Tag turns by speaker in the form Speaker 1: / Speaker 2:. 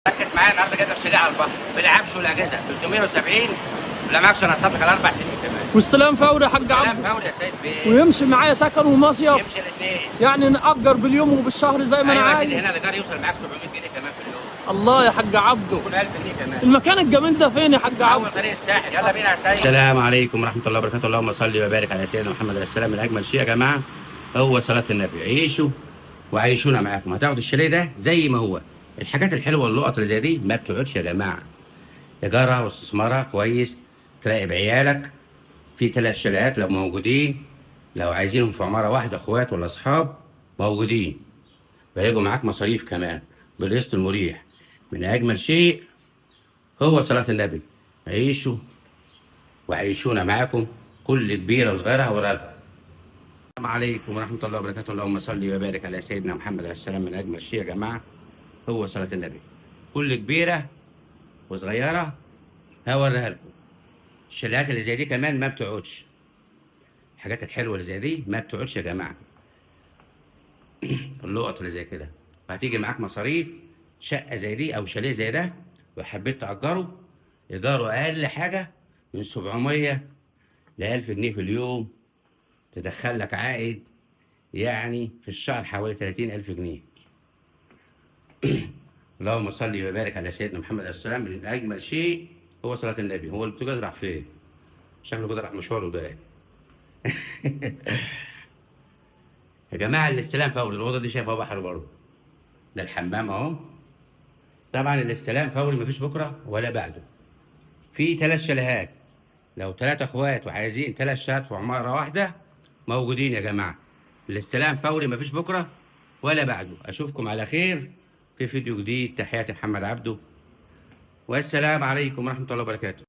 Speaker 1: ركز معايا النهارده جايب لك شاليه على البحر بالعفش والاجهزه 370 ولا معكش انا هصدق على 4 سنين كمان.
Speaker 2: واستلام فوري يا حاج
Speaker 1: سلام
Speaker 2: عبد.
Speaker 1: فوري يا سيد بيه.
Speaker 2: ويمشي معايا سكن ومصيف.
Speaker 1: يمشي الاثنين.
Speaker 2: يعني نأجر باليوم وبالشهر زي ما انا
Speaker 1: ايوه يا
Speaker 2: عايز.
Speaker 1: سيدي، هنا الايجار يوصل معاك 700 جنيه كمان في اليوم.
Speaker 2: الله يا حاج عبده.
Speaker 1: يكون 1000 جنيه كمان.
Speaker 2: المكان الجميل ده فين يا حاج
Speaker 1: اول
Speaker 2: عبده؟
Speaker 1: طريق الساحل، يلا بينا يا سيد. السلام عليكم ورحمه الله وبركاته، اللهم صل وبارك على سيدنا محمد عليه السلام. من اجمل شيء يا جماعه هو صلاه النبي. عيشوا وعيشونا معاكم. هتاخدوا الشاليه ده زي ما هو. الحاجات الحلوه واللقط اللي زي دي ما بتقعدش يا جماعه. ايجارها واستثمارها كويس، تراقب عيالك. في 3 شاليهات لو موجودين، لو عايزينهم في عماره واحده اخوات ولا اصحاب موجودين، وهيجوا معاك مصاريف كمان بالقسط المريح. من اجمل شيء هو صلاه النبي. عيشوا وعيشونا معاكم، كل كبيره وصغيره هوريكم. السلام عليكم ورحمه الله وبركاته، اللهم صل وبارك على سيدنا محمد عليه السلام. من اجمل شيء يا جماعه هو صلاه النبي. كل كبيره وصغيره هوريها لكم. الشاليهات اللي زي دي كمان ما بتقعدش. الحاجات الحلوه اللي زي دي ما بتقعدش يا جماعه. اللقط اللي زي كده، وهتيجي معاك مصاريف. شقه زي دي او شاليه زي ده وحبيت تأجره، ايجاره اقل حاجه من 700 ل 1000 جنيه في اليوم، تدخل لك عائد يعني في الشهر حوالي 30000 جنيه. اللهم صل وبارك على سيدنا محمد عليه السلام. من اجمل شيء هو صلاه النبي. هو البوتاجاز راح فين؟ شكله كده راح مشواره ده. يا جماعه الاستلام فوري. الاوضه دي شايفها بحر برضه، ده الحمام اهو. طبعا الاستلام فوري، مفيش بكره ولا بعده. في 3 شاليهات، لو 3 اخوات وعايزين 3 شقق في عماره واحده موجودين يا جماعه. الاستلام فوري، مفيش بكره ولا بعده. اشوفكم على خير في فيديو جديد. تحياتي محمد عبده، والسلام عليكم ورحمه الله وبركاته.